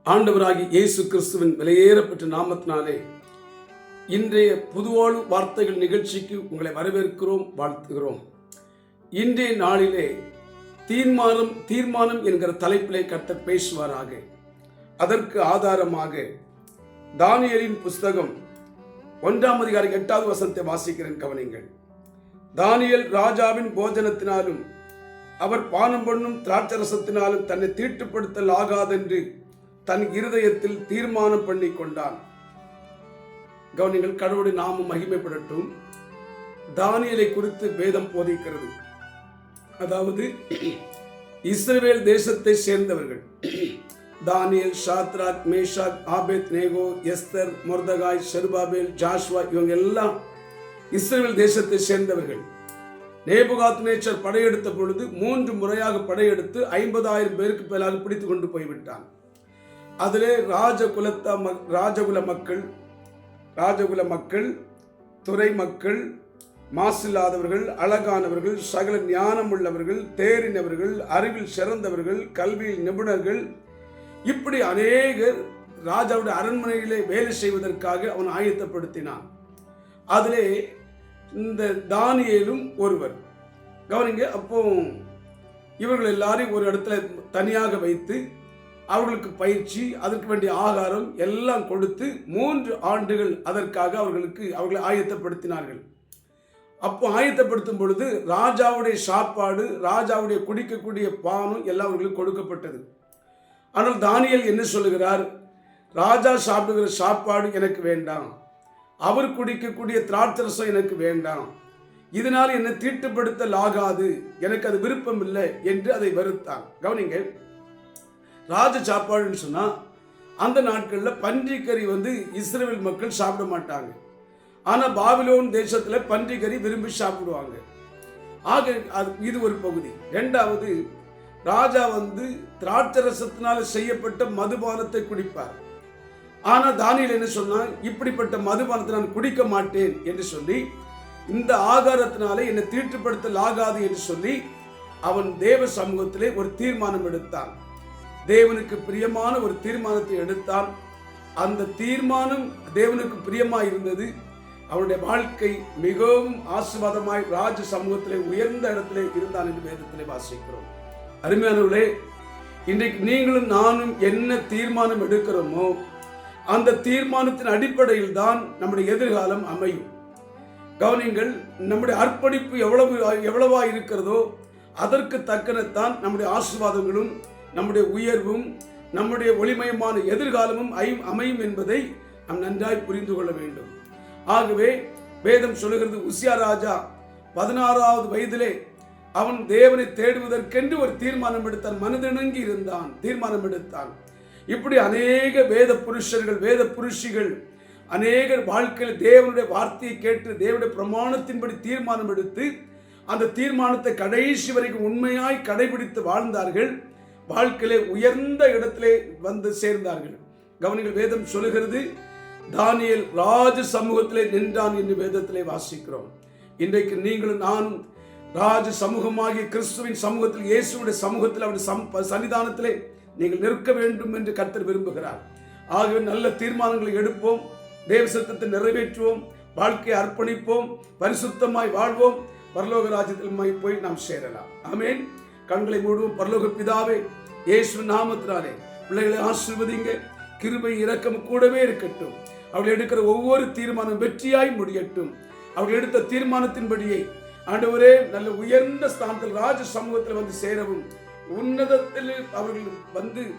ஆண்டவராகி இயேசு கிறிஸ்துவின் விலையேறப்பட்ட நாமத்தினாலே இன்றைய புதுவாழ்வு வார்த்தைகள் நிகழ்ச்சிக்கு உங்களை வரவேற்கிறோம், வாழ்த்துகிறோம். இன்றைய நாளிலே தீர்மானம் என்கிற தலைப்பிலே கர்த்தர் பேசுவாராக. அதற்கு ஆதாரமாக தானியேலின் புஸ்தகம் 1ஆம் அதிகாரம் 8வது வசனத்தை வாசிக்கிறேன், கவனிங்கள். தானியேல் ராஜாவின் போஜனத்தினாலும் அவர் பானம் பண்ணும் திராட்சரசத்தினாலும் தன்னை தீட்டுப்படுத்தல் ஆகாதென்று தன் இருதயத்தில் தீர்மானம் பண்ணி கொண்டான். கவனிங்கள், கடவுளுடைய நாமம் மகிமைப்படட்டும். தானியேலை குறித்து வேதம் போதிக்கிறது. அதாவது இஸ்ரவேல் தேசத்தை சேர்ந்தவர்கள் Daniel, Shadrach, Meshach, Abednego, Esther, Mordecai, Zerubbabel, Joshua, இவங்க எல்லாம் இஸ்ரவேல் தேசத்தை சேர்ந்தவர்கள். நேபுகாத்நேச்சர் படையெடுத்த பொழுது 3 முறையாக படையெடுத்து 50,000 பேருக்கு மேலாக பிடித்து கொண்டு போய்விட்டான். அதிலே ராஜகுல மக்கள், துறை மக்கள், மாசில்லாதவர்கள், அழகானவர்கள், சகல ஞானம் உள்ளவர்கள், தேறினவர்கள், அறிவில் சிறந்தவர்கள், கல்வியில் நிபுணர்கள், இப்படி அநேகர் ராஜாவுடைய அரண்மனையிலே வேலை செய்வதற்காக அவன் ஆயத்தப்படுத்தினான். அதிலே இந்த தானியேலும் ஒருவர். கவனிங்க, அப்போ இவர்கள் எல்லாரையும் ஒரு இடத்துல தனியாக வைத்து அவர்களுக்கு பயிற்சி, அதற்கு வேண்டிய ஆகாரம் எல்லாம் கொடுத்து 3 ஆண்டுகள் அதற்காக அவர்களை ஆயத்தப்படுத்தினார்கள். அப்போ ஆயத்தப்படுத்தும் பொழுது ராஜாவுடைய சாப்பாடு, ராஜாவுடைய குடிக்கக்கூடிய பானம் எல்லாம் அவர்களுக்கு கொடுக்கப்பட்டது. ஆனால் தானியேல் என்ன சொல்லுகிறார்? ராஜா சாப்பிடுகிற சாப்பாடு எனக்கு வேண்டாம், அவர் குடிக்கக்கூடிய திராட்சரசம் எனக்கு வேண்டாம், இதனால் என்னை தீட்டுப்படுத்தல் ஆகாது, எனக்கு அது விருப்பம் இல்லை என்று அதை வெறுத்தான். கவனிங்க, ராஜ சாப்பாடுன்னு சொன்னா அந்த நாட்களில் பன்றிக்கறி இஸ்ரவேல் மக்கள் சாப்பிட மாட்டாங்க. ஆனால் பாபிலோன் தேசத்தில் பன்றிக்கறி விரும்பி சாப்பிடுவாங்க. ஆக இது ஒரு பகுதி. 2வது, ராஜா திராட்சரசத்தினால செய்யப்பட்ட மதுபானத்தை குடிப்பார். ஆனால் தானியேல் என்ன சொன்னா, இப்படிப்பட்ட மதுபானத்தை நான் குடிக்க மாட்டேன் என்று சொல்லி, இந்த ஆகாரத்தினாலே என்னை தீட்டுப்படுத்தல் ஆகாது என்று சொல்லி அவன் தேவ சமூகத்திலே ஒரு தீர்மானம் எடுத்தான். தேவனுக்கு பிரியமான ஒரு தீர்மானத்தை எடுத்தான். அந்த தீர்மானம் தேவனுக்கு பிரியமாய் இருந்தது. அவனுடைய வாழ்க்கை மிகவும் ஆசீர்வாதமாய் ராஜ சமூகத்திலே உயர்ந்த இடத்திலே இருந்தான் என்று வேதத்திலே வாசிக்கிறோம். அருமையானவர்களே, இன்றைக்கு நீங்களும் நானும் என்ன தீர்மானம் எடுக்கிறோமோ அந்த தீர்மானத்தின் அடிப்படையில் தான் நம்முடைய எதிர்காலம் அமையும். கவனிங்கள், நம்முடைய அர்ப்பணிப்பு எவ்வளவா இருக்கிறதோ அதற்கு தக்கனத்தான் நம்முடைய ஆசீர்வாதங்களும், நம்முடைய உயர்வும், நம்முடைய ஒளிமயமான எதிர்காலமும் அமையும் என்பதை நாம் நன்றாய் புரிந்து கொள்ள வேண்டும். ஆகவே வேதம் சொல்லுகிறது, உசியா ராஜா 16வது வயதிலே அவன் தேவனை தேடுவதற்கென்று ஒரு தீர்மானம் எடுத்தான், மனதிணங்கி இருந்தான், தீர்மானம் எடுத்தான். இப்படி அநேக வேத புருஷர்கள், வேத புருஷிகள் அநேகர் வாழ்க்கையில் தேவனுடைய வார்த்தையை கேட்டு தேவனுடைய பிரமாணத்தின்படி தீர்மானம் எடுத்து அந்த தீர்மானத்தை கடைசி வரைக்கும் உண்மையாய் கடைபிடித்து வாழ்ந்தார்கள். வாழ்க்கையிலே உயர்ந்த இடத்திலே சேர்ந்தார்கள். கவனிகள், வேதம் சொல்லுகிறது, தானியேல் ராஜ சமூகத்திலே நின்றான் என்று வேதத்திலே வாசிக்கிறோம். இன்றைக்கு நீங்களும் நானும் ராஜ சமூகமாகிய கிறிஸ்துவின் சமூகத்தில், இயேசுடைய சமூகத்தில், அவருடைய சன்னிதானத்திலே நீங்கள் நிற்க வேண்டும் என்று கர்த்தர் விரும்புகிறார். ஆகவே நல்ல தீர்மானங்களை எடுப்போம், தேவ சித்தத்தை நிறைவேற்றுவோம், வாழ்க்கையை அர்ப்பணிப்போம், பரிசுத்தமாய் வாழ்வோம், பரலோக ராஜ்யத்தில் போய் நாம் சேரலாம். ஆமென். கண்களை மூடுவோம். பரலோக பிதாவே, இயேசு நாமத்தினாலே பிள்ளைகளை ஆசீர்வதிங்க. கிருபை இரக்கம் கூடவே இருக்கட்டும். அவர்கள் எடுக்கிற ஒவ்வொரு தீர்மானம் வெற்றியாய் முடியட்டும். அவர்கள் எடுத்த தீர்மானத்தின்படியே ஆண்டவரே நல்ல உயர்ந்த ஸ்தானத்தில் ராஜ சமூகத்தில் சேரவும், உன்னதத்தில் அவர்கள்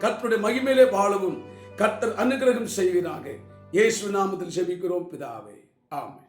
கர்த்தருடைய மகிமையிலே வாழவும் கர்த்தர் அனுகிரகம் செய்வீராக. இயேசு நாமத்தில் ஜெபிக்கிறோம் பிதாவே. ஆமென்.